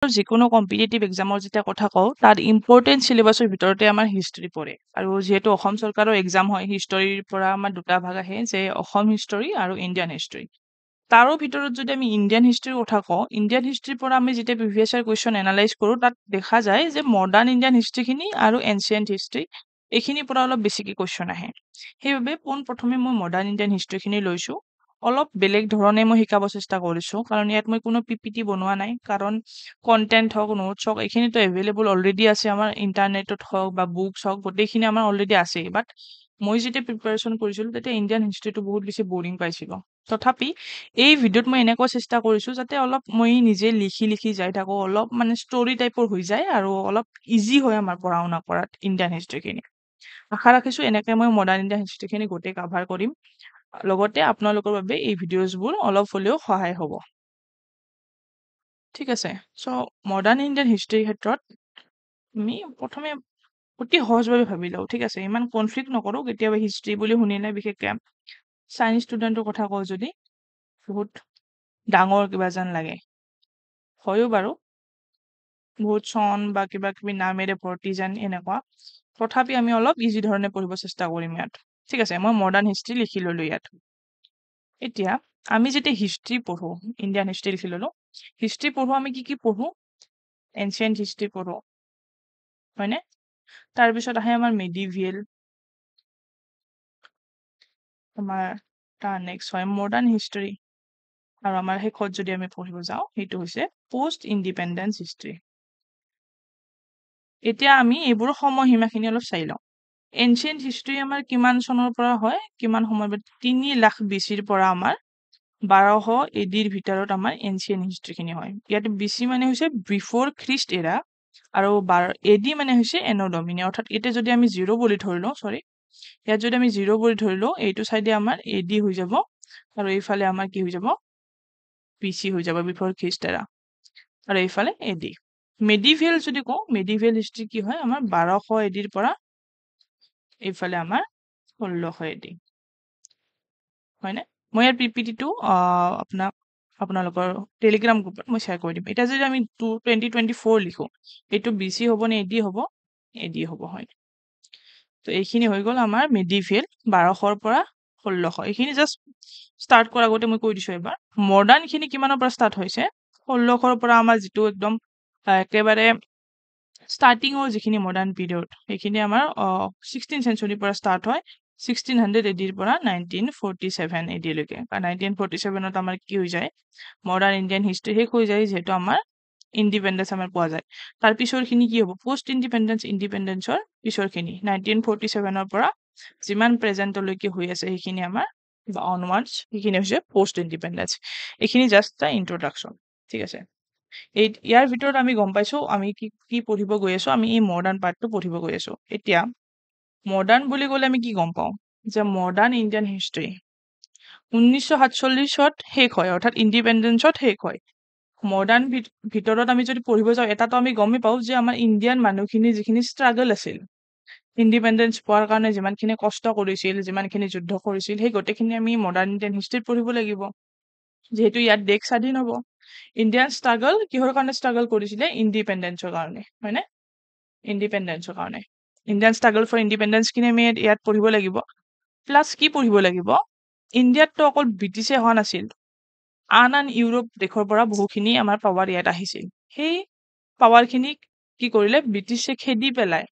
যিকোনো কম্পিটিটিভ এক্সামৰ যেতিয়া কথা কওঁ তাত ইম্পৰ্টেণ্ট চিলেবাছৰ ভিতৰতে আমাৰ হিষ্ট্ৰী পৰে আৰু যিহেতু অসম চৰকাৰৰ এক্সাম হয় হিষ্ট্ৰীৰ পৰা আমাৰ দুটা ভাগ আহে যে অসম হিষ্ট্ৰী আৰু ইণ্ডিয়ান হিষ্ট্ৰী তাৰো ভিতৰত যদি আমি ইণ্ডিয়ান হিষ্ট্ৰীৰ কথা কওঁ ইণ্ডিয়ান হিষ্ট্ৰীৰ পৰা আমি যেতিয়া প্ৰিভিয়াছ ইয়াৰ কুৱেশ্যন এনালাইজ কৰোঁ তাত দেখা যায় যে মডাৰ্ণ ইণ্ডিয়ান হিষ্ট্ৰীখিনি আৰু এনচিয়েণ্ট হিষ্ট্ৰী এইখিনিৰ পৰা অলপ বেছিকৈ কুৱেশ্যন আহে সেইবাবে পোনপ্ৰথমে মই মডাৰ্ণ ইণ্ডিয়ান হিষ্ট্ৰীখিনি লৈছোঁ অলপ বেলেগ ধৰণে মই শিকাব চেষ্টা কৰিছোঁ কাৰণ ইয়াত মই কোনো পিপিটি বনোৱা নাই কাৰণ কণ্টেণ্ট হওক নোটছ হওক এইখিনিতো এভেইলেবল অলৰেডি আছে আমাৰ ইণ্টাৰনেটত হওক বা বুকছ হওক গোটেইখিনি আমাৰ অলৰেডি আছেই বাট মই যেতিয়া প্ৰিপাৰেশ্যন কৰিছিলোঁ তেতিয়া ইণ্ডিয়ান হিষ্ট্ৰীটো বহুত বেছি বৰিং পাইছিলোঁ তথাপি এই ভিডিঅ'ত মই এনেকুৱা চেষ্টা কৰিছোঁ যাতে অলপ মই নিজে লিখি যাই থাকোঁ অলপ মানে ষ্টৰী টাইপৰ হৈ যায় আৰু অলপ ইজি হয় আমাৰ পঢ়া শুনা কৰাত ইণ্ডিয়ান হিষ্ট্ৰীখিনি আশা ৰাখিছোঁ এনেকৈ মই মডাৰ্ণ ইণ্ডিয়ান হিষ্ট্ৰীখিনি গোটেই কাভাৰ কৰিম লগতে আপোনালোকৰ বাবে এই ভিডিঅ'জবোৰ অলপ হ'লেও সহায় হ'ব ঠিক আছে চ' মডাৰ্ণ ইণ্ডিয়ান হিষ্ট্ৰীৰ ক্ষেত্ৰত আমি প্ৰথমে অতি সহজভাৱে ভাবি লওঁ ঠিক আছে ইমান কনফ্লিক্ট নকৰোঁ কেতিয়াবা হিষ্ট্ৰী বুলি শুনিলে বিশেষকৈ চাইন্স ষ্টুডেণ্টৰ কথা কওঁ যদি বহুত ডাঙৰ কিবা যেন লাগে হয়ো বাৰু বহুত চন বা কিবা কিবি নামেৰে ভৰ্তি যেন এনেকুৱা তথাপি আমি অলপ ইজি ধৰণে পঢ়িব চেষ্টা কৰিম ইয়াত ঠিক আছে মই মডাৰ্ণ হিষ্ট্ৰী লিখি ল'লোঁ ইয়াত এতিয়া আমি যেতিয়া হিষ্ট্ৰী পঢ়োঁ ইণ্ডিয়ান হিষ্ট্ৰী লিখি ল'লোঁ হিষ্ট্ৰী পঢ়োঁ আমি কি পঢ়োঁ এনচিয়েণ্ট হিষ্ট্ৰী পঢ়োঁ হয়নে তাৰপিছত আহে আমাৰ মেডিভিয়েল আমাৰ তাৰ নেক্সট হয় মডাৰ্ণ হিষ্ট্ৰী আৰু আমাৰ শেষত যদি আমি পঢ়িব যাওঁ সেইটো হৈছে পোষ্ট ইণ্ডিপেণ্ডেঞ্চ হিষ্ট্ৰী এতিয়া আমি এইবোৰ সময়সীমাখিনি অলপ চাই লওঁ এনচিয়েণ্ট হিষ্ট্ৰী আমাৰ কিমান চনৰ পৰা হয় কিমান সময়ত 3 লাখ BC-ৰ পৰা আমাৰ 1200 AD-ৰ ভিতৰত আমাৰ এনচিয়েণ্ট হিষ্ট্ৰীখিনি হয় ইয়াত BC মানে হৈছে বিফৰ খ্ৰীষ্ট এৰা আৰু AD মানে হৈছে এনো ডমিনি অৰ্থাৎ এতিয়া যদি আমি 0 বুলি ধৰি লওঁ চৰি ইয়াত যদি আমি 0 বুলি ধৰি লওঁ এইটো চাইডে আমাৰ AD হৈ যাব আৰু এইফালে আমাৰ কি হৈ যাব BC হৈ যাব বিফৰ খ্ৰীষ্ট এৰা আৰু এইফালে AD মেডিভিয়েল যদি কওঁ মেডিভিয়েল হিষ্ট্ৰী কি হয় আমাৰ 1200 AD-ৰ পৰা এইফালে আমাৰ 1600 AD হয়নে মই ইয়াৰ পিপিটিটো আপোনালোকৰ টেলিগ্ৰাম গ্ৰুপত মই শ্বেয়াৰ কৰি দিম এতিয়া যদি আমি 2024 লিখোঁ এইটো BC হ'ব নে AD হ'ব AD হ'ব হয় তো এইখিনি হৈ গ'ল আমাৰ মেডিভিয়েল 1200-ৰ পৰা 1600 এইখিনি জাষ্ট ষ্টাৰ্ট কৰাৰ আগতে মই কৈ দিছোঁ এবাৰ মডাৰ্ণখিনি কিমানৰ পৰা ষ্টাৰ্ট হৈছে 1600-ৰ পৰা আমাৰ যিটো একদম একেবাৰে ষ্টাৰ্টিঙৰ যিখিনি মডাৰ্ণ পিৰিয়ড সেইখিনি আমাৰ 16th চেঞ্চুৰীৰ পৰা ষ্টাৰ্ট হয় 1600 AD-ৰ পৰা 1947 AD-লৈকে 1947-ত আমাৰ কি হৈ যায় মডাৰ্ণ ইণ্ডিয়ান হিষ্ট্ৰী শেষ হৈ যায় যিহেতু আমাৰ ইণ্ডিপেণ্ডেঞ্চ আমাৰ পোৱা যায় তাৰ পিছৰখিনি কি হ'ব পোষ্ট ইণ্ডিপেণ্ডেঞ্চৰ পিছৰখিনি 1947-ৰ পৰা যিমান প্ৰেজেণ্টলৈকে হৈ আছে সেইখিনি আমাৰ বা অনৱাৰ্ডছ সেইখিনি হৈছে পোষ্ট ইণ্ডিপেণ্ডেঞ্চ এইখিনি জাষ্ট এটা ইন্ট্ৰডাকশ্যন ঠিক আছে ইয়াৰ ভিতৰত আমি গম পাইছোঁ আমি কি পঢ়িব গৈ আছোঁ আমি এই মডাৰ্ণ পাৰ্টটো পঢ়িব গৈ আছোঁ এতিয়া মডাৰ্ণ বুলি ক'লে আমি কি গম পাওঁ যে মডাৰ্ণ ইণ্ডিয়ান হিষ্ট্ৰী 1947-ত শেষ হয় অৰ্থাৎ ইণ্ডিপেণ্ডেঞ্চত শেষ হয় মডাৰ্ণ ভিতৰত আমি যদি পঢ়িব যাওঁ এটাতো আমি গমেই পাওঁ যে আমাৰ ইণ্ডিয়ান মানুহখিনি যিখিনি ষ্ট্ৰাগল আছিল ইণ্ডিপেণ্ডেঞ্চ পোৱাৰ কাৰণে যিমানখিনি কষ্ট কৰিছিল যিমানখিনি যুদ্ধ কৰিছিল সেই গোটেইখিনি আমি মডাৰ্ণ ইণ্ডিয়ান হিষ্ট্ৰীত পঢ়িব লাগিব যিহেতু ইয়াত দেশ স্বাধীন হ'ব ইণ্ডিয়ান ষ্ট্ৰাগল কিহৰ কাৰণে ষ্ট্ৰাগল কৰিছিলে ইণ্ডিপেণ্ডেঞ্চৰ কাৰণে হয়নে ইণ্ডিপেণ্ডেঞ্চৰ কাৰণে ইণ্ডিয়ান ষ্ট্ৰাগল ফৰ ইণ্ডিপেণ্ডেঞ্চখিনি আমি ইয়াত পঢ়িব লাগিব প্লাছ কি পঢ়িব লাগিব ইণ্ডিয়াততো অকল ব্ৰিটিছে হোৱা নাছিল আন ইউৰোপ দেশৰ পৰা বহুখিনি আমাৰ পাৱাৰ ইয়াত আহিছিল সেই পাৱাৰখিনিক কি কৰিলে ব্ৰিটিছে খেদি পেলাই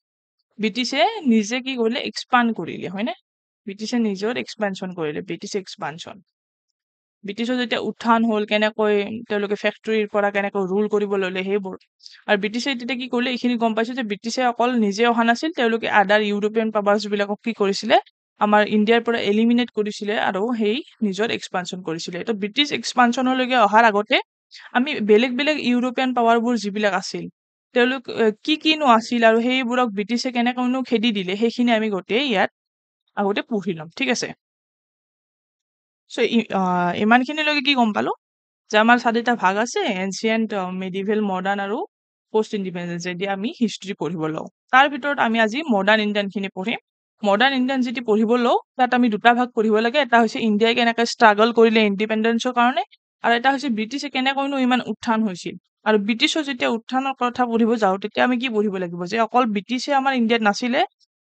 ব্ৰিটিছে নিজে কি কৰিলে এক্সপাণ্ড কৰিলে হয়নে ব্ৰিটিছে নিজৰ এক্সপেনশ্যন কৰিলে ব্ৰিটিছৰ যেতিয়া উত্থান হ'ল কেনেকৈ তেওঁলোকে ফেক্টৰীৰ পৰা কেনেকৈ ৰুল কৰিব ল'লে সেইবোৰ আৰু ব্ৰিটিছে তেতিয়া কি কৰিলে এইখিনি গম পাইছোঁ যে ব্ৰিটিছে অকল নিজে অহা নাছিল তেওঁলোকে আদাৰ ইউৰোপিয়ান পাৱাৰ্ছবিলাকক কি কৰিছিলে আমাৰ ইণ্ডিয়াৰ পৰা এলিমিনেট কৰিছিলে আৰু সেই নিজৰ এক্সপানশ্যন কৰিছিলে তো ব্ৰিটিছ এক্সপানশ্যনলৈকে অহাৰ আগতে আমি বেলেগ ইউৰোপিয়ান পাৱাৰবোৰ যিবিলাক আছিল তেওঁলোক কিনো আছিল আৰু সেইবোৰক ব্ৰিটিছে কেনেকৈনো খেদি দিলে সেইখিনি আমি গোটেই ইয়াত আগতে পঢ়ি ল'ম ঠিক আছে চ' ইমানখিনিলৈকে কি গম পালোঁ যে আমাৰ 4টা ভাগ আছে এনচিয়েণ্ট মেডিভেল মডাৰ্ণ আৰু পোষ্ট ইণ্ডিপেণ্ডেঞ্চ এতিয়া আমি হিষ্ট্ৰী পঢ়িব লওঁ তাৰ ভিতৰত আমি আজি মডাৰ্ণ ইণ্ডিয়ানখিনি পঢ়িম মডাৰ্ণ ইণ্ডিয়ান যদি পঢ়িব লওঁ তাত আমি দুটা ভাগ পঢ়িব লাগে এটা হৈছে ইণ্ডিয়াই কেনেকৈ ষ্ট্ৰাগল কৰিলে ইণ্ডিপেণ্ডেঞ্চৰ কাৰণে আৰু এটা হৈছে ব্ৰিটিছে কেনেকৈনো ইমান উত্থান হৈছিল আৰু ব্ৰিটিছৰ যেতিয়া উত্থানৰ কথা পঢ়িব যাওঁ তেতিয়া আমি কি পঢ়িব লাগিব যে অকল ব্ৰিটিছে আমাৰ ইণ্ডিয়াত নাছিলে,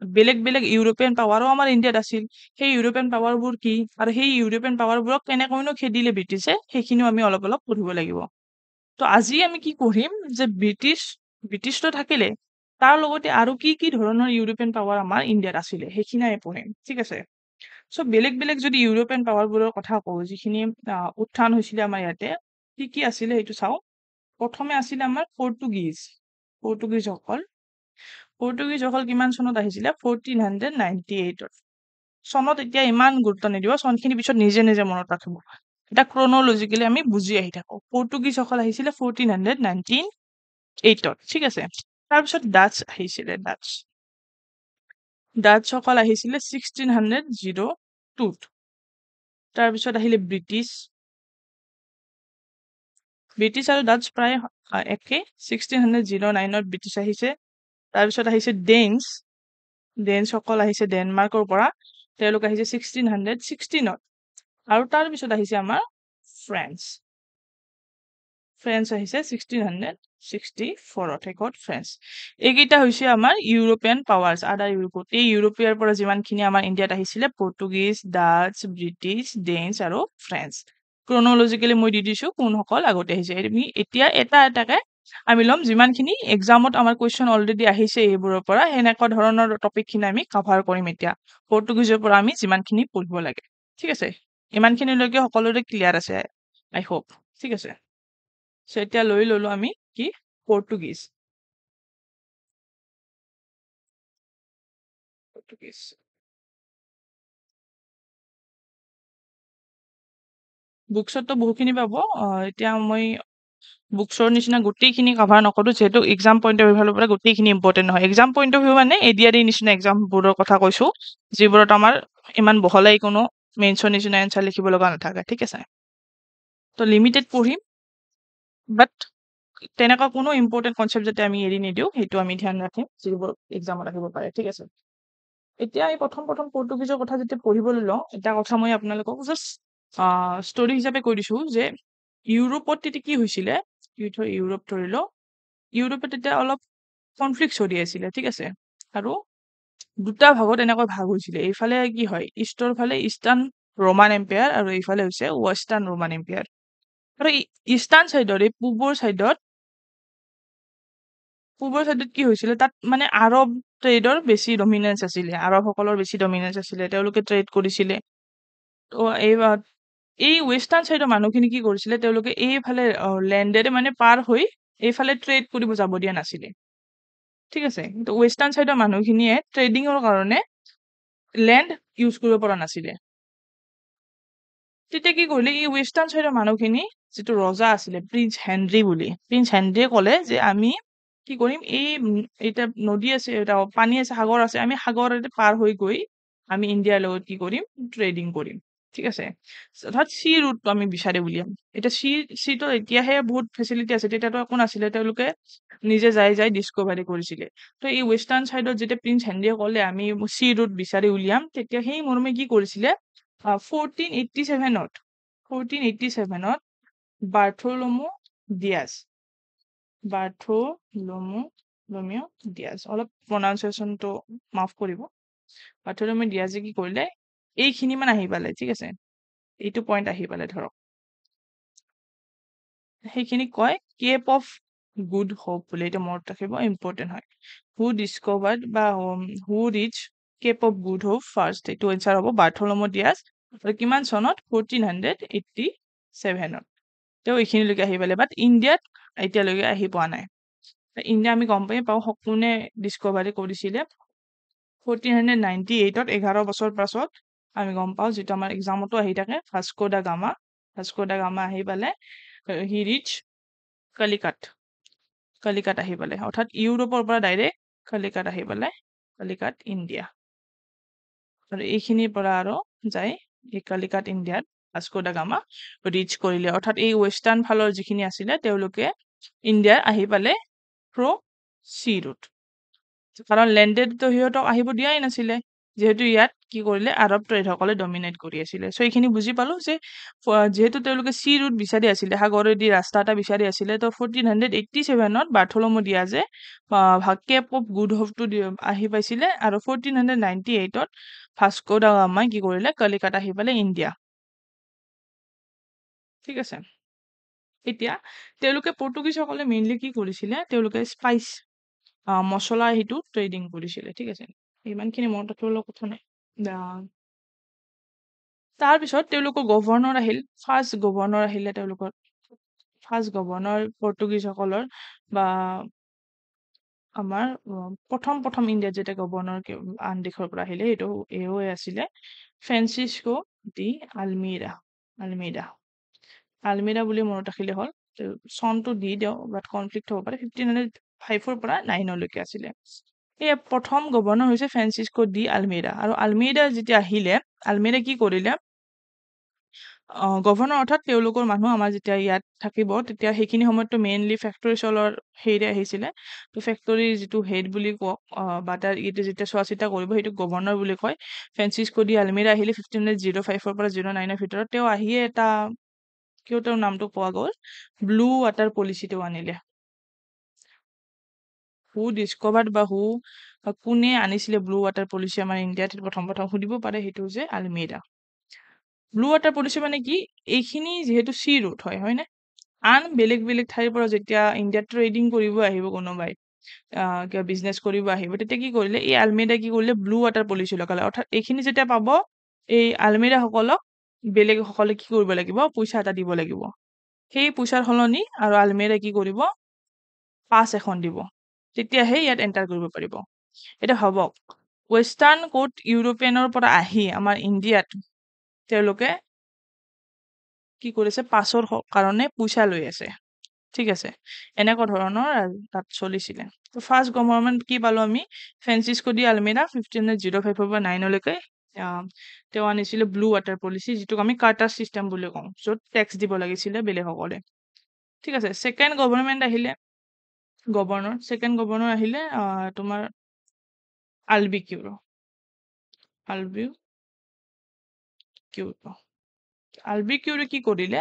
বেলেগ বেলেগ ইউৰোপিয়ান পাৱাৰো আমাৰ ইণ্ডিয়াত আছিল। সেই ইউৰোপিয়ান পাৱাৰবোৰ কি আৰু সেই ইউৰোপিয়ান পাৱাৰবোৰক কেনেকৈনো খেদিলে ব্ৰিটিছে সেইখিনিও আমি অলপ অলপ পঢ়িব লাগিব। তো আজি আমি কি পঢ়িম যে ব্ৰিটিছটো থাকিলে তাৰ লগতে আৰু কি কি ধৰণৰ ইউৰোপিয়ান পাৱাৰ আমাৰ ইণ্ডিয়াত আছিলে সেইখিনি আমি পঢ়িম, ঠিক আছে। চ' বেলেগ বেলেগ যদি ইউৰোপিয়ান পাৱাৰবোৰৰ কথা কওঁ যিখিনি উত্থান হৈছিলে আমাৰ ইয়াতে কি কি আছিলে সেইটো চাওঁ। প্ৰথমে আছিলে আমাৰ পৰ্তুগীজসকল কিমান চনত আহিছিলে 1498 চনত। এতিয়া ইমান গুৰুত্ব নিদিব, চনখিনি পিছত নিজে নিজে মনত ৰাখিব। এটা ক্ৰনলজিকেলি আমি বুজি আহি থাকো। পৰ্তুগীজসকল আহিছিলে 1498 ঠিক আছে। তাৰপিছত ডাচসকল আহিছিলে 1602। তাৰপিছত আহিলে ব্ৰিটিছ আৰু ডাচ প্ৰায় একে। 1609 ব্ৰিটিছ আহিছে। তাৰপিছত আহিছে ডেনছসকল আহিছে ডেনমাৰ্কৰ পৰা, তেওঁলোক আহিছে 1616। আৰু তাৰপিছত আহিছে আমাৰ ফ্ৰেঞ্চ আহিছে 1664। ফ্ৰেঞ্চ এইকেইটা হৈছে আমাৰ ইউৰোপিয়ান পাৱাৰ্ছ। আদাৰ ইউৰোপত এই ইউৰোপীয়ৰ পৰা যিমানখিনি আমাৰ ইণ্ডিয়াত আহিছিলে পৰ্তুগীজ, ডাচ, ব্ৰিটিছ, ডেনছ আৰু ফ্ৰেঞ্চ। ক্ৰনলজিকেলি মই দি দিছো কোনসকল আগতে আহিছে। এতিয়া এটা এটাকে আমি ল'ম। যিমানখিনি এক্সামত আমাৰ কুৱেশ্যন অলৰেডি আহিছে এইবোৰৰ পৰা, সেনেকুৱা ধৰণৰ টপিকখিনি আমি কাভাৰ কৰিম এতিয়া। পৰ্তুগীজৰ পৰা আমি যিমানখিনি পঢ়িব লাগে, ঠিক আছে। ইমানখিনিলৈকে সকলোৰে ক্লিয়াৰ আছে আই হোপ, ঠিক আছে। চ' এতিয়া লৈ ললো আমি কি পৰ্তুগীজ। বুকছতো বহুখিনি পাব। এতিয়া মই বুকছৰ নিচিনা গোটেইখিনি কাভাৰ নকৰো, যিহেতু এক্সাম পইণ্ট অফ ভিউৰ পৰা গোটেইখিনি ইম্পৰ্টেণ্ট নহয়। এক্সাম পইণ্ট অফ ভিউ মানে ADRE নিচিনা এক্সামবোৰৰ কথা কৈছো, যিবোৰত আমাৰ ইমান বহলাই কোনো মেইনছৰ নিচিনা এনচাৰ লিখিব লগা নাথাকে, ঠিক আছে। তো লিমিটেড পঢ়িম, বাট তেনেকুৱা কোনো ইম্পৰ্টেণ্ট কনচেপ্ট যাতে আমি এৰি নিদিওঁ সেইটো আমি ধ্যান ৰাখিম, যিবোৰ এক্সামত আহিব পাৰে, ঠিক আছে। এতিয়া এই প্ৰথম পৰ্তুগীজৰ কথা যেতিয়া পঢ়িবলৈ লওঁ, এটা কথা মই আপোনালোকক জাষ্ট ষ্টৰি হিচাপে কৈ দিছো যে ইউৰোপত তেতিয়া কি হৈছিলে, ইউৰোপ ধৰি লওঁ, ইউৰোপত তেতিয়া অলপ কনফ্লিক্ট চলি আছিলে, ঠিক আছে। আৰু দুটা ভাগত এনেকৈ ভাগ হৈছিলে। এইফালে কি হয়, ইষ্টৰ ফালে ইষ্টাৰ্ণ ৰোমান এম্পায়াৰ আৰু এইফালে হৈছে ৱেষ্টাৰ্ণ ৰোমান এম্পায়াৰ। আৰু ইষ্টাৰ্ণ চাইডত, এই পূবৰ চাইডত কি হৈছিলে, তাত মানে আৰব ট্ৰেডৰ বেছি ডমিনেন্স আছিলে, আৰবসকলৰ বেছি ডমিনেন্স আছিলে, তেওঁলোকে ট্ৰেড কৰিছিলে। তো এই ৱেষ্টাৰ্ণ চাইডৰ মানুহখিনি কি কৰিছিলে, তেওঁলোকে এইফালে লেণ্ডেৰে মানে পাৰ হৈ এইফালে ট্ৰেড কৰিব যাব দিয়া নাছিলে, ঠিক আছে। কিন্তু ৱেষ্টাৰ্ণ চাইডৰ মানুহখিনিয়ে ট্ৰেডিঙৰ কাৰণে লেণ্ড ইউজ কৰিব পৰা নাছিলে। তেতিয়া কি কৰিলে, এই ৱেষ্টাৰ্ণ চাইডৰ মানুহখিনি যিটো ৰজা আছিলে প্ৰিন্স হেনৰি বুলি, প্ৰিন্স হেনৰিয়ে ক'লে যে আমি কি কৰিম, এতিয়া নদী আছে, এটা পানী আছে, সাগৰ আছে, আমি সাগৰেৰে পাৰ হৈ গৈ আমি ইণ্ডিয়াৰ লগত কি কৰিম, ট্ৰেডিং কৰিম, ঠিক আছে। অৰ্থাৎ চি ৰুটটো আমি বিচাৰি উলিয়াম। এতিয়া চিটো এতিয়াহে বহুত ফেচিলিটি আছে, তেতিয়াতো একো নাছিলে, তেওঁলোকে নিজে যাই ডিস্কভাৰী কৰিছিলে। তো এই ৱেষ্টাৰ্ণ চাইডত যেতিয়া প্ৰিন্স হেনৰিয়ে ক'লে আমি চি ৰুট বিচাৰি উলিয়াম, তেতিয়া সেই মৰ্মে কি কৰিছিলে, 1487ত বাৰ্থলোমো ডিয়াজ, অলপ প্ৰনাউন্সিয়েচনটো মাফ কৰিব। বাৰ্থলোমো ডিয়াজে কি কৰিলে, এইখিনি মান আহি পালে, ঠিক আছে, এইটো পইণ্ট আহি পালে ধৰক, সেইখিনি কয় কেপ অফ গুড হোপ বুলি। এইটো মনত ৰাখিব, ইম্পৰ্টেণ্ট হয়। হু ডিস্কভাৰ্ড বা who reach cape of good hope first, এইটো এনচাৰ হ'ব বাৰ্থলোমো ডিয়াজ। আৰু কিমান চনত, 1487ত তেওঁ এইখিনিলৈকে আহি পালে। বাট ইণ্ডিয়াত এতিয়ালৈকে আহি পোৱা নাই। ইণ্ডিয়া আমি গম পাওঁ কোনে ডিস্কভাৰী কৰিছিলে, 1498ত 11 বছৰ পাছত আমি গম পাওঁ, যিটো আমাৰ এক্সামতো আহি থাকে, ভাস্কো দা গামা আহি পালে, হি ৰিচ কালিকাট আহি পালে, অৰ্থাৎ ইউৰোপৰ পৰা ডাইৰেক্ট কালিকাট আহি পালে, কালিকাট ইণ্ডিয়া। আৰু এইখিনিৰ পৰা আৰু যাই এই কালিকাট ইণ্ডিয়াত ভাস্কো দা গামা ৰিচ কৰিলে। অৰ্থাৎ এই ৱেষ্টাৰ্ণ ফালৰ যিখিনি আছিলে তেওঁলোকে ইণ্ডিয়া আহি পালে থ্ৰু চি ৰুট, কাৰণ লেণ্ডেডটো সিহঁতক আহিব দিয়াই নাছিলে, যিহেতু ইয়াত কি কৰিলে আৰব ট্ৰেডসকলে ডমিনেট কৰি আছিলে। চ' এইখিনি বুজি পালো যে যিহেতু তেওঁলোকে চি ৰুট বিচাৰি আছিলে, সাগৰেদি ৰাস্তা এটা বিচাৰি আছিলে, ত' 1487ত বাৰ্থলমু ডিয়াজে কেপ অফ গুড হোপটো আহি পাইছিলে, আৰু 1498ত ভাস্কো দা গামাই কি কৰিলে কলিকাতা আহি পালে ইণ্ডিয়া। ঠিক আছে। এতিয়া তেওঁলোকে পৰ্তুগীজসকলে মেইনলি কি কৰিছিলে, তেওঁলোকে স্পাইচ মছলা সেইটো ট্ৰেডিং কৰিছিলে। ঠিক আছে, ইমানখিনি মনত ৰাখিবলৈ কথা নাই। তাৰপিছত তেওঁলোকৰ গভৰ্ণৰ আহিল, ফাৰ্ষ্ট গভৰ্ণৰ আহিলে তেওঁলোকৰ, ফাৰ্ষ্ট গভৰ্ণৰ পৰ্তুগীজসকলৰ বা আমাৰ প্ৰথম ইণ্ডিয়াত যেতিয়া গভৰ্ণৰ আন দেশৰ পৰা আহিলে, সেইটো এওঁৱে আছিলে ফ্ৰেন্সিস্কো ডি আলমিৰা। আলমিৰা বুলি মনত ৰাখিলে হ'ল। চনটো দি দিওঁ, বাট কনফ্লিক্ট হ'ব পাৰে। 1505ৰ পৰা 9লৈকে আছিলে। এই প্ৰথম গভৰ্ণৰ হৈছে ফ্ৰেন্সিস্কো ডি আলমিৰা। আৰু আলমিৰা যেতিয়া আহিলে, আলমিৰা কি কৰিলে, গভৰ্ণৰ অৰ্থাৎ তেওঁলোকৰ মানুহ আমাৰ যেতিয়া ইয়াত থাকিব, তেতিয়া সেইখিনি সময়ততো মেইনলি ফেক্টৰী চলৰ হেৰিৰে আহিছিলে। ত' ফেক্টৰীৰ যিটো হেড বুলি কওক বা তাৰ এইটো যেতিয়া চোৱা চিতা কৰিব, সেইটো গভৰ্ণৰ বুলি কয়। ফ্ৰেন্সিস্কো ডি আলমিৰা আহিলে 1505ৰ পৰা 09ৰ ভিতৰত। তেওঁ আহিয়ে এটা কিয় তেওঁৰ নামটো পোৱা গ'ল, ব্লু ৱাটাৰ পলিচি তেওঁ আনিলে। হু ডিস্কভাৰ্ড বা কোনে আনিছিলে ব্লু ৱাটাৰ পলিচি আমাৰ ইণ্ডিয়াত, প্ৰথম সুধিব পাৰে, সেইটো হৈছে আলমিৰা। ব্লু ৱাটাৰ পলিচি মানে কি, এইখিনি যিহেতু চি ৰুট হয় নে, আন বেলেগ বেলেগ ঠাইৰ পৰা যেতিয়া ইণ্ডিয়াত ট্ৰেডিং কৰিব আহিব কোনোবাই, কিবা বিজনেছ কৰিব আহিব, তেতিয়া কি কৰিলে, এই আলমিৰাই কি কৰিলে ব্লু ৱাটাৰ পলিচি লগালে। অৰ্থাৎ এইখিনি যেতিয়া পাব, এই আলমিৰাসকলক বেলেগ সকলে কি কৰিব লাগিব, পইচা এটা দিব লাগিব। সেই পইচাৰ সলনি আৰু আলমিৰাই কি কৰিব, পাছ এখন দিব, তেতিয়াহে ইয়াত এণ্টাৰ কৰিব পাৰিব। এতিয়া ভাবক, ৱেষ্টাৰ্ণ কোড ইউৰোপিয়ানৰ পৰা আহি আমাৰ ইণ্ডিয়াত তেওঁলোকে কি কৰিছে, পাছৰ কাৰণে পইচা লৈ আছে। ঠিক আছে, এনেকুৱা ধৰণৰ তাত চলিছিলে। ফাৰ্ষ্ট গভৰ্ণমেণ্ট কি পালো আমি, ফ্ৰেন্সিস্কো ডি আলমিৰা 1505ৰ পৰা 9লৈকে তেওঁ আনিছিলে ব্লু ৱাটাৰ পলিচি, যিটোক আমি কাৰ্টাৰ চিষ্টেম বুলি কওঁ, য'ত টেক্স দিব লাগিছিলে বেলেগসকলে। ঠিক আছে, ছেকেণ্ড গভৰ্ণমেণ্ট আহিলে, ছেকেণ্ড গভৰ্ণৰ আহিলে তোমাৰ আলবিকিউৰো। আলবিকিউৰো কি কৰিলে,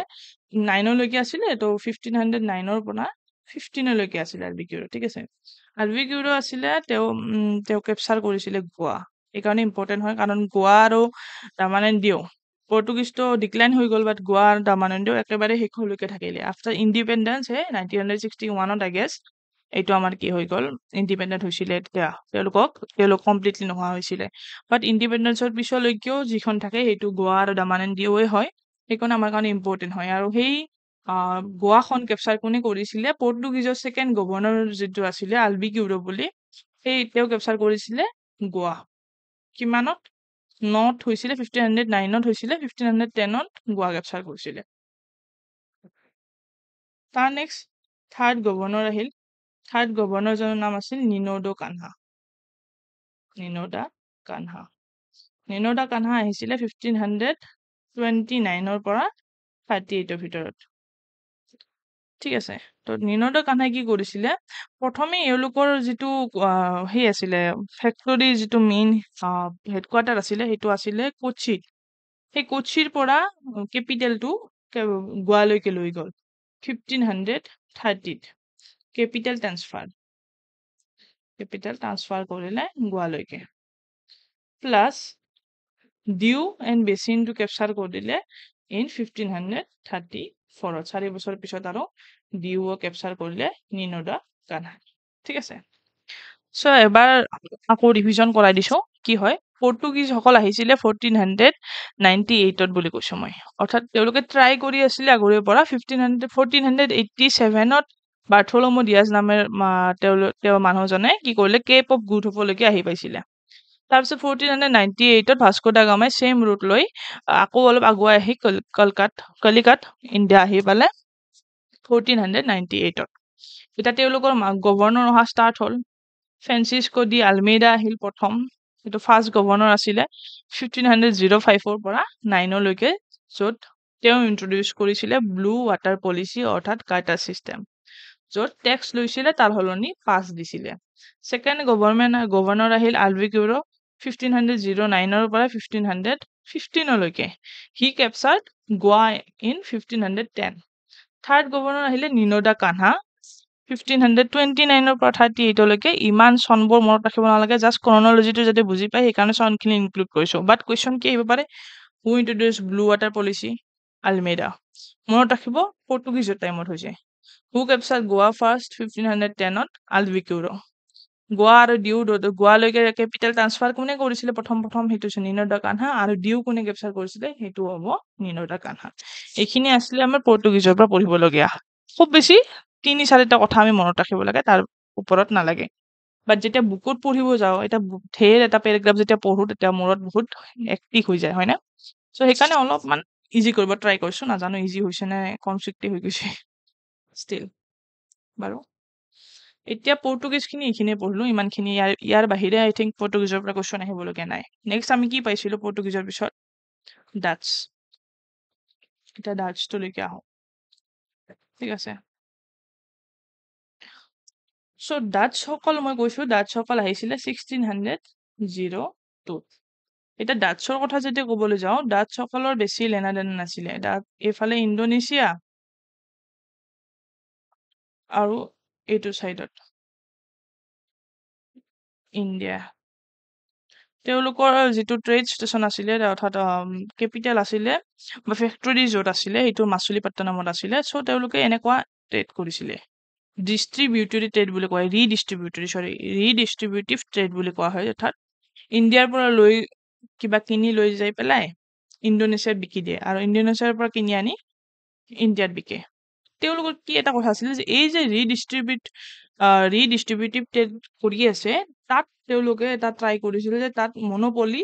9লৈকে আছিলে, ত' 1509ৰ পৰা 15লৈকে আছিলে আলবিকিউৰো। ঠিক আছে, আলবিকিউৰো আছিলে, তেওঁ কেপচাৰ কৰিছিলে গোৱা। এইকাৰণে ইম্পৰ্টেণ্ট হয়, কাৰণ গোৱা আৰু দামানেণ্ডিও, পৰ্তুগীজটো ডিক্লাইন হৈ গ'ল, বাট গোৱা আৰু দামানেণ্ডিও একেবাৰে শেষলৈকে থাকিলে। আফটাৰ ইণ্ডিপেণ্ডেঞ্চ 1961ত আই গেছ এইটো আমাৰ কি হৈ গ'ল, ইণ্ডিপেণ্ডেণ্ট হৈছিলে, তেওঁলোক কমপ্লিটলি নোহোৱা হৈছিলে। বাট ইণ্ডিপেণ্ডেঞ্চৰ পিছলৈকেও যিখন থাকে সেইটো গোৱা আৰু দামানেণ্ডিওৱে হয়, সেইখন আমাৰ কাৰণে ইম্পৰ্টেণ্ট হয়। আৰু সেই গোৱাখন কেপচাৰ কোনে কৰিছিলে, পৰ্তুগীজৰ ছেকেণ্ড গভৰ্ণৰ যিটো আছিলে আলবিকিউৰো বুলি, তেওঁ কেপচাৰ কৰিছিলে গোৱা। কিমানত, নট হৈছিলে 1509ত হৈছিলে, 1510ত গোৱা কেপচাৰ কৰিছিলে। তাৰ নেক্সট থাৰ্ড গভৰ্ণৰ আহিল, থাৰ্ড গভৰ্ণৰজনৰ নাম আছিল নিনোদা কানহা। নিনোদা কানহা আহিছিলে 1529ৰ পৰা 38ৰ ভিতৰত। ঠিক আছে, তো নিনোদা কানহাই কি কৰিছিলে, প্ৰথমে এওঁলোকৰ যিটো সেই আছিলে, ফেক্টৰীৰ যিটো মেইন হেডকোৱাৰ্টাৰ আছিলে, সেইটো আছিলে কোচিত। সেই কোচিৰ পৰা কেপিটেলটো গোৱালৈকে লৈ গ'ল 1530ত। কেপিটেল ট্ৰান্সফাৰ কৰিলে গোৱালৈকে, প্লাছ ডিউ এণ্ড বেচিনটো কেপচাৰ কৰিলে ইন 1534ত। 4 বছৰ পিছত আৰু ডিউও কেপচাৰ কৰিলে নিনোদা কানহাই। ঠিক আছে, চ' এবাৰ আকৌ ৰিভিজন কৰাই দিছো, কি হয়, পৰ্তুগীজসকল আহিছিলে 1498ত বুলি কৈছো মই। অৰ্থাৎ তেওঁলোকে ট্ৰাই কৰি আছিলে আগৰে পৰা। 1487ত বাৰ্থলমু ডিয়াজ নামেৰ তেওঁ মানুহজনে কি কৰিলে, কেপ অফ গুড হোপলৈকে আহি পাইছিলে। তাৰপিছত 1498ত ভাস্কো দা গামাই ছেম ৰুট লৈ আকৌ অলপ আগুৱাই আহি কলিকাত ইণ্ডিয়া আহি পালে 1498ত। এতিয়া তেওঁলোকৰ গভৰ্ণৰ অহা ষ্টাৰ্ট হ'ল। ফ্ৰেন্সিস্কো ডি আলমিৰা আহিল প্ৰথম, এইটো ফাৰ্ষ্ট গভৰ্ণৰ আছিলে 1505ৰ পৰা 9লৈকে, য'ত তেওঁ ইন্ট্ৰডিউচ কৰিছিলে ব্লু ৱাটাৰ পলিচি, অৰ্থাৎ কাৰ্টাৰ চিষ্টেম, য'ত টেক্স লৈছিলে তাৰ সলনি পাছ দিছিলে। ছেকেণ্ড গভৰ্ণৰ আহিল আলবিকিউৰো 1509 পৰা 1515 লৈকে he captured Goa in 1510 third governor আহিলে নিনোদা কানহা 1529 পৰা 38 লৈকে ইমান চনবোৰ মনত ৰাখিব নালাগে জাষ্ট ক্ৰনলজিটো যাতে বুজি পায় সেইকাৰণে চনখিনি ইনক্লুড কৰিছো বাট কুৱেশ্যন কি আহিব পাৰে who introduce blue water policy Almeida মনত ৰাখিব পৰ্তুগীজৰ টাইমত হৈছে হু কেপচাৰ গোৱা ফাৰ্ষ্ট 1510ত আলভিকিউৰো গোৱা আৰু ডিউ গোৱালৈকে কেপিটেল ট্ৰান্সফাৰ কোনে কৰিছিলে প্ৰথম সেইটো হৈছে নিনোদা কানহা আৰু ডিউ কোনে কেপচাৰ কৰিছিলে সেইটো হ'ব নিনোদা কানহা এইখিনি আছিলে আমাৰ পৰ্তুগীজৰ পৰা পঢ়িবলগীয়া খুব বেছি 3-4টা কথা আমি মনত ৰাখিব লাগে তাৰ ওপৰত নালাগে বাট যেতিয়া বুকত পঢ়িব যাওঁ এটা ঢেৰ এটা পেৰাগ্ৰাফ যেতিয়া পঢ়ো তেতিয়া মূৰত বহুত এক্টিভ হৈ যায় হয় না চ' সেইকাৰণে অলপমান ইজি কৰিব ট্ৰাই কৰিছো নাজানো ইজি হৈছে নে কনফ্লিক্টিভ হৈ গৈছে ষ্টিল বাৰু এতিয়া পৰ্তুগীজখিনি এইখিনিয়ে পঢ়লো ইমানখিনি ইয়াৰ বাহিৰে আই থিংক পৰ্তুগীজৰ পৰা কুৱেশ্যন আহিবলগীয়া নাই নেক্সট আমি কি পাইছিলো পৰ্তুগীজৰ পিছত ডাটছ এতিয়া ডাটছটোলৈকে আহো ঠিক আছে চ' ডাটছসকল মই কৈছো ডাটছসকল আহিছিলে 1602 এতিয়া ডাটছৰ কথা যেতিয়া ক'বলৈ যাওঁ ডাটছসকলৰ বেছি লেনা দেনা নাছিলে এইফালে ইণ্ডোনেছিয়া আৰু এইটো চাইডত ইণ্ডিয়া তেওঁলোকৰ যিটো ট্ৰেড ষ্টেচন আছিলে অৰ্থাৎ কেপিটেল আছিলে বা ফেক্টৰী য'ত আছিলে সেইটো মাচুলিপট্টনমত আছিলে চ' তেওঁলোকে এনেকুৱা ট্ৰেড কৰিছিলে ডিষ্ট্ৰিবিউটৰী ট্ৰেড বুলি কোৱা হয় ৰিডিষ্ট্ৰিবিউটিভ ট্ৰেড বুলি কোৱা হয় অৰ্থাৎ ইণ্ডিয়াৰ পৰা লৈ কিবা কিনি লৈ যাই পেলাই ইণ্ডোনেছিয়াত বিকি দিয়ে আৰু ইণ্ডোনেছিয়াৰ পৰা কিনি আনি ইণ্ডিয়াত বিকে তেওঁলোকৰ কি এটা কথা আছিলে যে এই যে ৰিডিষ্ট্ৰিবিউটিভ ট্ৰেড কৰি আছে তাত তেওঁলোকে এটা ট্ৰাই কৰিছিলে যে তাত মনোপলি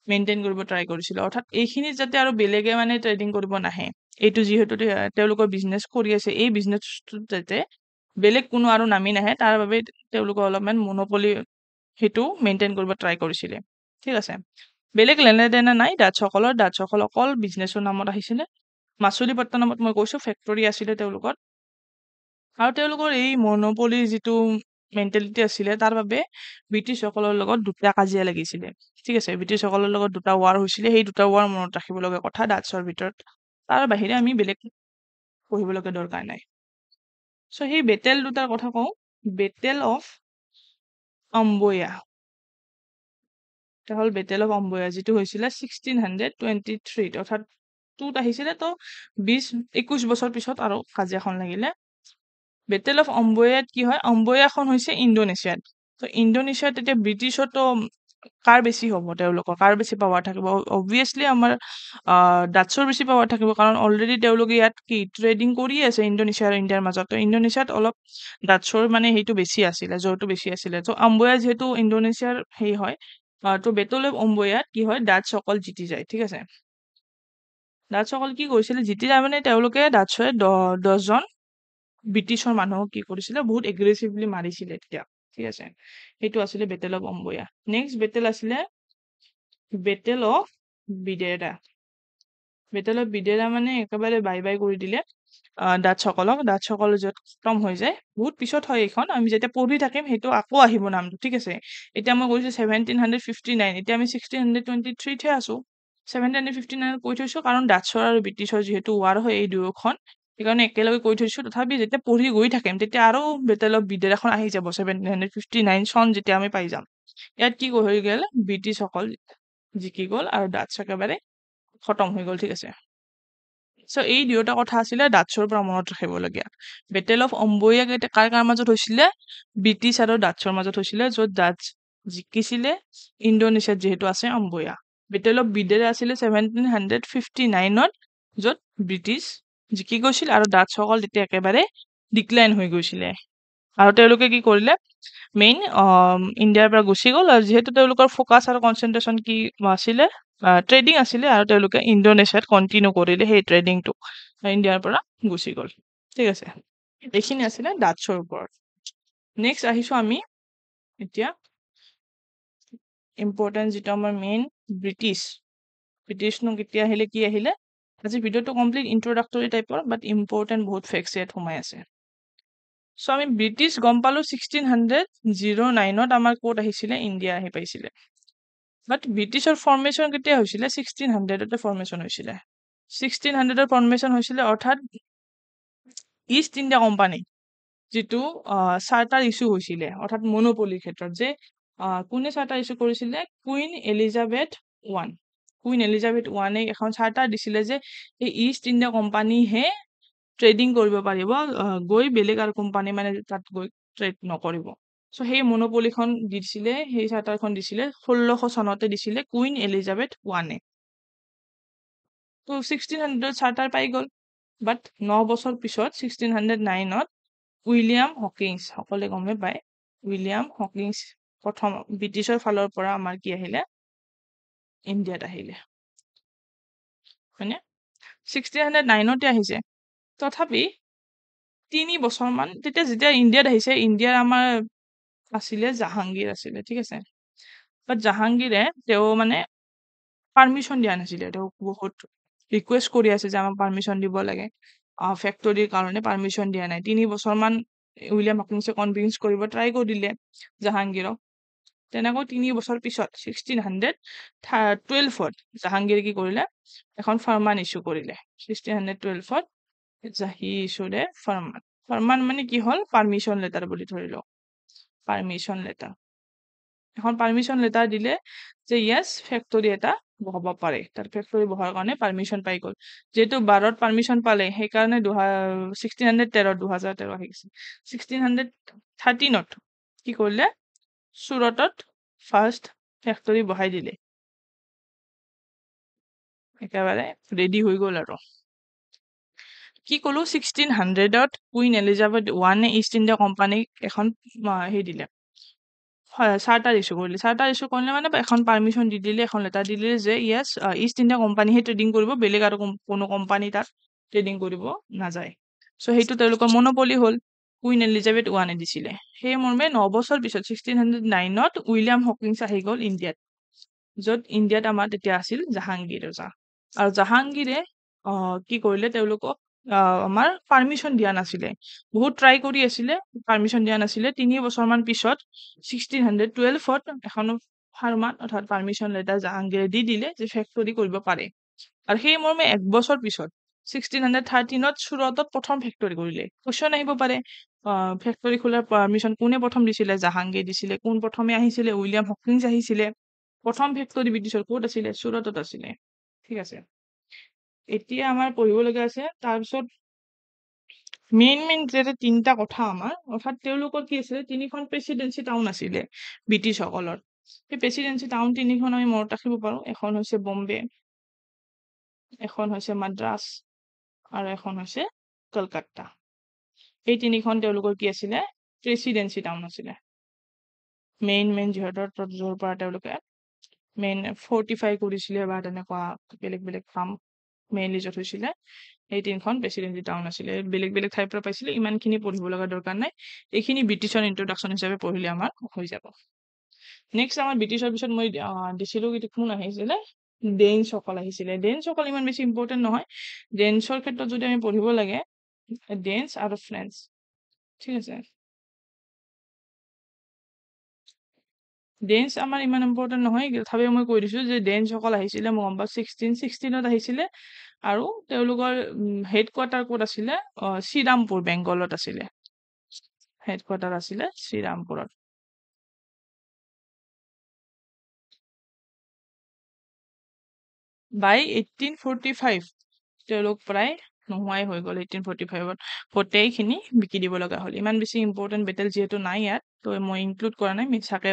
মেইনটেইন কৰিব ট্ৰাই কৰিছিলে অৰ্থাৎ এইখিনিত যাতে আৰু বেলেগে মানে ট্ৰেডিং কৰিব নাহে এইটো যিহেতু তেওঁলোকৰ বিজনেছ কৰি আছে এই বিজনেছটোত যাতে বেলেগ কোনো আৰু নামি নাহে তাৰ বাবে তেওঁলোকে অলপমান মনোপলি সেইটো মেইনটেইন কৰিব ট্ৰাই কৰিছিলে ঠিক আছে বেলেগ লেনা দেনা নাই ডাটছসকল অকল বিজনেছৰ নামত আহিছিলে মাচুলিপট্টনমত মই কৈছো ফেক্টৰী আছিলে তেওঁলোকৰ আৰু তেওঁলোকৰ এই মনোপলিৰ যিটো মেণ্টেলিটি আছিলে তাৰ বাবে ব্ৰিটিছসকলৰ লগত দুটা কাজিয়া লাগিছিলে ঠিক আছে ব্ৰিটিছসকলৰ লগত দুটা ৱাৰ হৈছিলে সেই দুটা ৱাৰ মনত ৰাখিব লগা কথা ডাটছৰ ভিতৰত তাৰ বাহিৰে আমি বেলেগ পঢ়িবলগীয়া দৰকাৰ নাই চ' সেই বেটেল দুটাৰ কথা কওঁ বেটেল অফ অম্বয়া এটা হ'ল বেটেল অফ অম্বয়া যিটো হৈছিলে 1623 অৰ্থাৎ টুত আহিছিলে তো 21 বছৰ পিছত আৰু কাজিয়াখন লাগিলে বেটেল অফ অম্বয়াত কি হয় অম্বয়াখন হৈছে ইণ্ডোনেছিয়াত তো ইণ্ডোনেছিয়াত এতিয়া ব্ৰিটিছতো কাৰ বেছি হ'ব তেওঁলোকৰ কাৰ বেছি পাৱাৰ থাকিব অবভিয়াছলি আমাৰ ডাটছৰ বেছি পাৱাৰ থাকিব কাৰণ অলৰেডি তেওঁলোকে ইয়াত কি ট্ৰেডিং কৰি আছে ইণ্ডোনেছিয়া আৰু ইণ্ডিয়াৰ মাজত তো ইণ্ডোনেছিয়াত অলপ ডাটছৰ মানে সেইটো বেছি আছিলে জোৰটো বেছি আছিলে তো অম্বয়া যিহেতু ইণ্ডোনেছিয়াৰ সেই হয় তো বেটেল অফ অম্বয়াত কি হয় ডাটছসকল জিতি যায় ঠিক আছে ডাটছসকল কি কৰিছিলে জিতি যায় মানে তেওঁলোকে ডাটছৰে 10জন ব্ৰিটিছৰ মানুহক কি কৰিছিলে বহুত এগ্ৰেছিভলি মাৰিছিলে তেতিয়া ঠিক আছে সেইটো আছিলে বেটেল অফ অম্বয়া নেক্সট বেটেল আছিলে বেটেল অফ বিডেৰা মানে একেবাৰে বাই বাই কৰি দিলে ডাটছসকলক ডাটছসকল য'ত খতম হৈ যায় বহুত পিছত হয় এইখন আমি যেতিয়া পঢ়ি থাকিম সেইটো আকৌ আহিব নামটো ঠিক আছে এতিয়া মই কৈছো 1759 এতিয়া আমি 1623হে আছো 1759 কৈ থৈছো কাৰণ ডাটছৰ আৰু ব্ৰিটিছৰ যিহেতু ৱাৰ হয় এই দুয়োখন সেইকাৰণে একেলগে কৈ থৈছো তথাপি যেতিয়া পঢ়ি গৈ থাকিম তেতিয়া আৰু বেটেল অফ বিডেৰাখন আহি যাব 1759 চন যেতিয়া আমি পাই যাম ইয়াত কি হৈ গ'ল ব্ৰিটিছসকল জিকি গ'ল আৰু ডাটছ একেবাৰে খতম হৈ গ'ল ঠিক আছে চ' এই দুয়োটা কথা আছিলে ডাটছৰ পৰা মনত ৰাখিবলগীয়া বেটেল অফ অম্বয়া কাৰ মাজত হৈছিলে ব্ৰিটিছ আৰু ডাটছৰ মাজত হৈছিলে য'ত ডাটছ জিকিছিলে ইণ্ডোনেছিয়াত যিহেতু আছে অম্বয়া বেটেল অফ বিডেৰা আছিলে 1759ত য'ত ব্ৰিটিছ জিকি গৈছিল আৰু ডাটছসকল তেতিয়া একেবাৰে ডিক্লাইন হৈ গৈছিলে আৰু তেওঁলোকে কি কৰিলে মেইন ইণ্ডিয়াৰ পৰা গুচি গ'ল আৰু যিহেতু তেওঁলোকৰ ফ'কাছ আৰু কনচেনট্ৰেশ্যন কি আছিলে ট্ৰেডিং আছিলে আৰু তেওঁলোকে ইণ্ডোনেছিয়াত কণ্টিনিউ কৰিলে সেই ট্ৰেডিংটো ইণ্ডিয়াৰ পৰা গুচি গ'ল ঠিক আছে এইখিনি আছিলে ডাটছৰ ওপৰত নেক্সট আহিছো আমি এতিয়া ইম্পৰ্টেণ্ট যিটো আমাৰ মেইন ব্ৰিটিছনো কেতিয়া আহিলে কি আহিলে আজি ভিডিঅ'টো কমপ্লিট ইন্ট্ৰডাক্টৰী টাইপৰ বাট ইম্পৰ্টেণ্ট বহুত ফেক্টছ ইয়াত সোমাই আছে চ' আমি ব্ৰিটিছ গম পালো 1609ত আমাৰ ক'ত আহিছিলে ইণ্ডিয়া আহি পাইছিলে বাট ব্ৰিটিছৰ ফৰ্মেশ্যন কেতিয়া হৈছিলে 1600 ফৰ্মেশ্যন হৈছিলে 1600 ফৰ্মেশ্যন হৈছিলে অৰ্থাৎ ইষ্ট ইণ্ডিয়া কোম্পানী যিটো চাৰ্টাৰ ইছ্যু হৈছিলে অৰ্থাৎ মনোপলিৰ ক্ষেত্ৰত যে কোনে চাৰ্টাৰ ইছ্যু কৰিছিলে queen Elizabeth one queen Elizabeth ওৱানে এখন চাৰ্টাৰ দিছিলে যে এই ইষ্ট ইণ্ডিয়া কোম্পানীহে ট্ৰেডিং কৰিব পাৰিব গৈ বেলেগ আৰু কোম্পানী মানে তাত গৈ ট্ৰেড নকৰিব চ' সেই মনোপলিখন দিছিলে সেই চাৰ্টাৰখন দিছিলে 1600 চনতে দিছিলে কুইন এলিজাবেথ ওৱানে ত' 1600 চাৰ্টাৰ পাই গ'ল বাট 9 বছৰ পিছত 1609ত উইলিয়াম হকিংছ সকলে গমে পায় উইলিয়াম হকিংছ প্ৰথম ব্ৰিটিছৰ ফালৰ পৰা আমাৰ কি আহিলে ইণ্ডিয়াত আহিলে হয়নে 1609তে আহিছে তথাপি 3 বছৰমান তেতিয়া যেতিয়া ইণ্ডিয়াত আহিছে ইণ্ডিয়াৰ আমাৰ আছিলে জাহাংগীৰ আছিলে ঠিক আছে বাট জাহাংগীৰে তেওঁ মানে পাৰ্মিশ্যন দিয়া নাছিলে তেওঁ বহুত ৰিকুৱেষ্ট কৰি আছে যে আমাক পাৰ্মিশ্যন দিব লাগে ফেক্টৰীৰ কাৰণে পাৰ্মিশ্যন দিয়া নাই 3 বছৰমান উইলিয়াম হকিংছে কনভিন্স কৰিব ট্ৰাই কৰিলে জাহাংগীৰক তেনেকৈ 3 বছৰ পিছত 1612ত জাহাংগীৰে কি কৰিলে এখন ফৰমান ইছ্যু কৰিলে 1612ত হি ইছ্যুড এ ফৰমান মানে কি হ'ল পাৰ্মিশ্যন লেটাৰ বুলি ধৰি লওক পাৰ্মিশ্যন লেটাৰ এখন পাৰ্মিশ্যন লেটাৰ দিলে যে য়েছ ফেক্টৰী এটা বহাব পাৰে তাৰ ফেক্টৰী বহাৰ কাৰণে পাৰ্মিশ্যন পাই গ'ল যেহেতু 12ত পাৰ্মিশ্যন পালে সেইকাৰণে 2013 আহি গৈছে 1613ত কি কৰিলে চুৰতত ফাৰ্ষ্ট ফেক্টৰী বহাই দিলে একেবাৰে ৰেডি হৈ গ'ল আৰু কি ক'লো 1600ত কুইন এলিজাবেথ ওৱানে ইষ্ট ইণ্ডিয়া কোম্পানীক এখন হেৰি দিলে চাৰ্টাৰ ইছ্যু কৰিলে চাৰ্টাৰ ইছ্যু কৰিলে মানে এখন পাৰ্মিশ্যন দি দিলে এখন লেটাৰ দি দিলে যে য়েছ ইষ্ট ইণ্ডিয়া কোম্পানীহে ট্ৰেডিং কৰিব বেলেগ আৰু কোনো কোম্পানী তাত ট্ৰেডিং কৰিব নাযায় চ' সেইটো তেওঁলোকৰ মনোপলি হ'ল কুইন এলিজাবেথ ওৱানে দিছিলে সেই মৰ্মে 9 বছৰ পিছত 1609ত উইলিয়াম হকিংছ আহি গ'ল ইণ্ডিয়াত য'ত ইণ্ডিয়াত আমাৰ তেতিয়া আছিল জাহাংগীৰ ৰজা আৰু জাহাংগীৰে কি কৰিলে তেওঁলোকক আমাৰ পাৰ্মিশ্যন দিয়া নাছিলে বহুত ট্ৰাই কৰি আছিলে পাৰ্মিশ্যন দিয়া নাছিলে 3 বছৰমান পিছত 1612ত এখন ফাৰ্মান অৰ্থাৎ পাৰ্মিশ্যন লেটাৰ জাহাংগীৰে দি দিলে যে ফেক্টৰী কৰিব পাৰে আৰু সেই মৰ্মে 1 বছৰ পিছত 1613ত চুৰতত প্ৰথম ফেক্টৰী কৰিলে কুৱেশ্যন আহিব পাৰে ফেক্টৰী খোলাৰ পাৰ্মিশ্যন কোনে প্ৰথম দিছিলে জাহাংগীৰ দিছিলে কোন প্ৰথমে আহিছিলে উইলিয়াম হকিংছ আহিছিলে প্ৰথম ফেক্টৰী ব্ৰিটিছৰ ক'ত আছিলে চুৰতত আছিলে ঠিক আছে এতিয়া আমাৰ পঢ়িবলগীয়া আছে তাৰপিছত মেইন যে 3টা কথা আমাৰ অৰ্থাৎ তেওঁলোকৰ কি আছিলে 3খন প্ৰেচিডেন্সি টাউন আছিলে ব্ৰিটিছসকলৰ সেই প্ৰেচিডেন্সি টাউন 3খন আমি মনত ৰাখিব পাৰো এখন হৈছে বম্বে এখন হৈছে মাদ্ৰাছ আৰু এখন হৈছে কলকাতা এই 3খন তেওঁলোকৰ কি আছিলে প্ৰেচিডেন্সি টাউন আছিলে মেইন যিহঁতৰ য'ৰ পৰা তেওঁলোকে মেইন ফৰ্টিফাই কৰিছিলে বা তেনেকুৱা বেলেগ কাম মেইনলি য'ত হৈছিলে এই 3খন প্ৰেচিডেন্সি টাউন আছিলে বেলেগ ঠাইৰ পৰা পাইছিলে ইমানখিনি পঢ়িব লগা দৰকাৰ নাই এইখিনি ব্ৰিটিছৰ ইন্ট্ৰডাকশ্যন হিচাপে পঢ়িলে আমাৰ হৈ যাব নেক্সট আমাৰ ব্ৰিটিছৰ পিছত মই দিছিলোঁ কোন আহিছিলে ডেনছসকল আহিছিলে ডেনছসকল ইমান বেছি ইম্পৰ্টেণ্ট নহয় ডেনছৰ ক্ষেত্ৰত যদি আমি পঢ়িব লাগে ডেনছ আৰু ফ্ৰেঞ্চ ঠিক আছে ডেনছ আমাৰ ইমান ইম্পৰ্টেণ্ট নহয় তথাপিও মই কৈ দিছোঁ যে ডেনছসকল আহিছিলে মই গম পাওঁ 1616ত আহিছিলে আৰু তেওঁলোকৰ হেডকোৱাৰ্টাৰ ক'ত আছিলে শ্ৰীৰামপুৰ বেংগলত আছিলে হেডকোৱাৰ্টাৰ আছিলে শ্ৰীৰামপুৰত বাই 1845 তেওঁলোক প্ৰায় নোহোৱাই হৈ গ'ল 1845ত গোটেইখিনি বিকি দিব লগা হ'ল ইমান বেছি ইম্পৰ্টেণ্ট বেটেল যিহেতু নাই ইয়াত তো মই ইনক্লুড কৰা নাই মিছাকে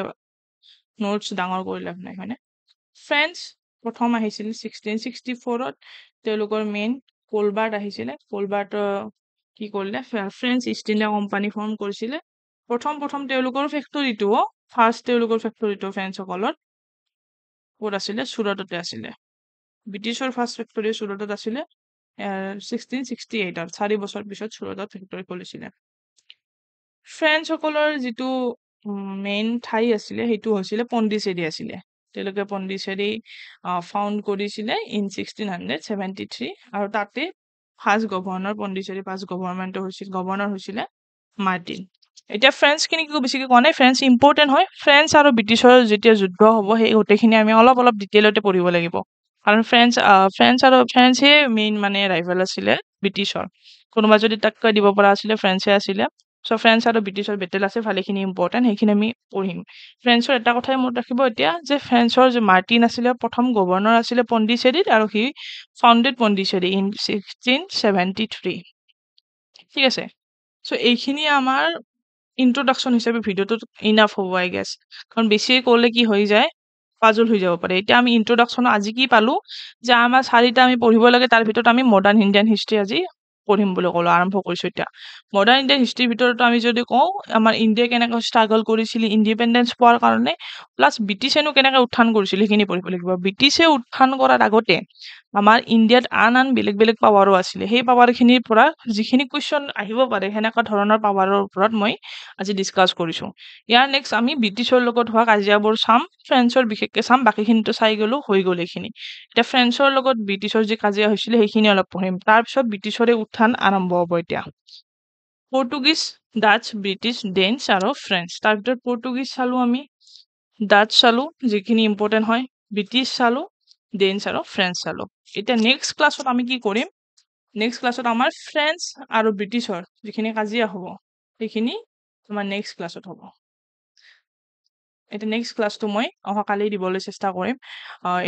নোটছ ডাঙৰ কৰি লাভ নাই হয়নে ফ্ৰেঞ্চ প্ৰথম আহিছিল 1664ত তেওঁলোকৰ মেইন কোলবাৰ্ট আহিছিলে কোলবাৰ্টৰ কি কৰিলে French east India company form কৰিছিলে প্ৰথম তেওঁলোকৰ ফেক্টৰীটো ফাৰ্ষ্ট তেওঁলোকৰ ফেক্টৰীটো ফ্ৰেঞ্চসকলৰ ক'ত আছিলে চুৰততে আছিলে ব্ৰিটিছৰ ফাৰ্ষ্ট ফেক্টৰী চুৰতত আছিলে 1668ত 4 বছৰ পিছত চুৰতত ফেক্টৰী খুলিছিলে ফ্ৰেঞ্চসকলৰ যিটো মেইন ঠাই আছিলে সেইটো হৈছিলে পণ্ডিচেৰী আছিলে তেওঁলোকে পণ্ডিচেৰী ফাউণ্ড কৰিছিলে ইন 1673 আৰু তাতে first governor Pondicherry first governor হৈছিলে মাৰ্টিন এতিয়া ফ্ৰেঞ্চখিনি একো বেছিকে কোৱা নাই, ফ্ৰেঞ্চ ইম্পৰ্টেণ্ট হয়। ফ্ৰেঞ্চ আৰু ব্ৰিটিছৰ যেতিয়া যুদ্ধ হ'ব সেই গোটেইখিনি আমি অলপ অলপ ডিটেইলতে পঢ়িব লাগিব। কাৰণ ফ্ৰেঞ্চে মেইন মানে ৰাইভেল আছিলে ব্ৰিটিছৰ। কোনোবা যদি তাক কৈ দিব পৰা আছিলে ফ্ৰেঞ্চে আছিলে। চ' ফ্ৰেঞ্চ আৰু ব্ৰিটিছৰ বেটেল আছে, ভালেখিনি ইম্পৰ্টেণ্ট, সেইখিনি আমি পঢ়িম। ফ্ৰেঞ্চৰ এটা কথাই মনত ৰাখিব এতিয়া যে ফ্ৰেঞ্চৰ যে মাৰ্টিন আছিলে প্ৰথম গভৰ্ণৰ আছিলে পণ্ডিচেৰীত, আৰু সি ফাউণ্ডেড পণ্ডিচেৰী ইন 1673। ঠিক আছে। চ' এইখিনি আমাৰ ইন্ট্ৰডাকশ্যন হিচাপে ভিডিঅ'টোত ইনাফ হ'ব আই গেছ, কাৰণ বেছিয়ে ক'লে কি হৈ যায়, পাজল হৈ যাব পাৰে। এতিয়া আমি ইন্ট্ৰডাকশ্যন আজি কি পালো যে আমাৰ 4টা আমি পঢ়িব লাগে, তাৰ ভিতৰত আমি মডাৰ্ণ ইণ্ডিয়ান হিষ্ট্ৰী আজি পঢ়িম বুলি ক'লো, আৰম্ভ কৰিছো এতিয়া। মডাৰ্ণ ইণ্ডিয়ান হিষ্ট্ৰীৰ ভিতৰত আমি যদি কওঁ আমাৰ ইণ্ডিয়া কেনেকৈ ষ্ট্ৰাগল কৰিছিল ইণ্ডিপেণ্ডেঞ্চ পোৱাৰ কাৰণে, প্লাছ ব্ৰিটিছেনো কেনেকৈ উত্থান কৰিছিল সেইখিনি পঢ়িব লাগিব। ব্ৰিটিছে উত্থান কৰাৰ আগতে আমাৰ ইণ্ডিয়াত আন বেলেগ বেলেগ পাৱাৰো আছিলে। সেই পাৱাৰখিনিৰ পৰা যিখিনি কুৱেশ্যন আহিব পাৰে সেনেকুৱা ধৰণৰ পাৱাৰৰ ওপৰত মই আজি ডিছকাছ কৰিছো। ইয়াৰ নেক্সট আমি ব্ৰিটিছৰ লগত হোৱা কাজিয়াবোৰ চাম, ফ্ৰেঞ্চৰ বিশেষকৈ চাম, বাকীখিনিতো চাই গ'লো, হৈ গ'ল এইখিনি। এতিয়া ফ্ৰেঞ্চৰ লগত ব্ৰিটিছৰ যি কাজিয়া হৈছিলে সেইখিনি অলপ পঢ়িম, তাৰপিছত ব্ৰিটিছৰে উত্থান আৰম্ভ হ'ব। এতিয়া পৰ্তুগীজ, ডাচ, ব্ৰিটিছ, ডেনছ আৰু ফ্ৰেঞ্চ। তাৰ ভিতৰত পৰ্তুগীজ চালো আমি, ডাচ চালো যিখিনি ইম্পৰ্টেণ্ট হয়, ব্ৰিটিছ চালো, ডেনছ আৰু ফ্ৰেঞ্চ চালো। এতিয়া নেক্সট ক্লাছত আমি কি কৰিম, নেক্সট ক্লাছত আমাৰ ফ্ৰেঞ্চ আৰু ব্ৰিটিছৰ যিখিনি কাজিয়া হ'ব সেইখিনি আমাৰ নেক্সট ক্লাছত হ'ব। এতিয়া নেক্সট ক্লাছটো মই অহাকালি দিবলৈ চেষ্টা কৰিম।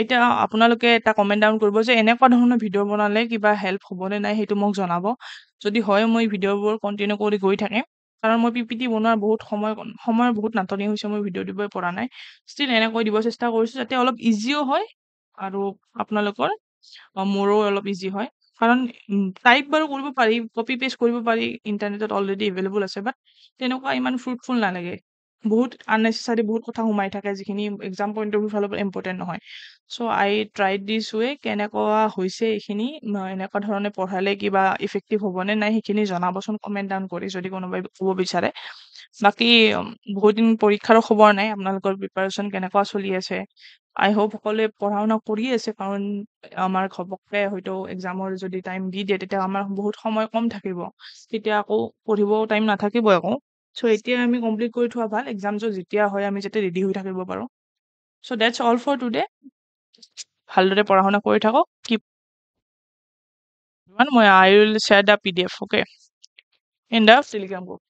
এতিয়া আপোনালোকে এটা কমেণ্ট ডাউন কৰিব যে এনেকুৱা ধৰণৰ ভিডিঅ' বনালে কিবা হেল্প হ'বনে নাই সেইটো মোক জনাব। যদি হয় মই ভিডিঅ'বোৰ কণ্টিনিউ কৰি গৈ থাকিম, কাৰণ মই PPT বনোৱাৰ বহুত সময়ৰ বহুত নাটনি হৈছে, মই ভিডিঅ' দিবই পৰা নাই। ষ্টিল এনেকৈ দিব চেষ্টা কৰিছোঁ যাতে অলপ ইজিও হয় আৰু আপোনালোকৰ মোৰো অলপ ইজি হয়। কাৰণ টাইপ বাৰু কৰিব পাৰি, কপি পেষ্ট কৰিব পাৰি, ইণ্টাৰনেটত অলৰেডি এভেইলেবল আছে, বাট তেনেকুৱা ইমান ফ্ৰুটফুল নালাগে। বহুত আননেচেচাৰী বহুত কথা সোমাই থাকে যিখিনি এক্সাম পইণ্ট অফ ভিউ ফালৰ পৰা ইম্পৰ্টেণ্ট নহয়। চ' আই ট্ৰাইড দিছ ৱে, কেনেকুৱা হৈছে এইখিনি, এনেকুৱা ধৰণে পঢ়ালে কিবা ইফেক্টিভ হ'বনে নাই সেইখিনি জনাবচোন কমেণ্ট ডাউন কৰি, যদি কোনোবাই ক'ব বিচাৰে। বাকী বহুত দিন পৰীক্ষাৰো খবৰ নাই, আপোনালোকৰ প্ৰিপাৰেশ্যন কেনেকুৱা চলি আছে। আই হোপ সকলোৱে পঢ়া শুনা কৰি আছে, কাৰণ আমাৰ ঘপককৈ হয়তো এক্সামৰ যদি টাইম দি দিয়ে তেতিয়া আমাৰ বহুত সময় কম থাকিব, তেতিয়া আকৌ পঢ়িব টাইম নাথাকিব আকৌ। চ' এতিয়া আমি কমপ্লিট কৰি থোৱা ভাল, এক্সামটো যেতিয়া হয় আমি যাতে ৰেডি হৈ থাকিব পাৰোঁ। চ' ডেটছ অল ফৰ টুডে। ভালদৰে পঢ়া শুনা কৰি থাকক। I will share the PDF, okay, in the Telegram group.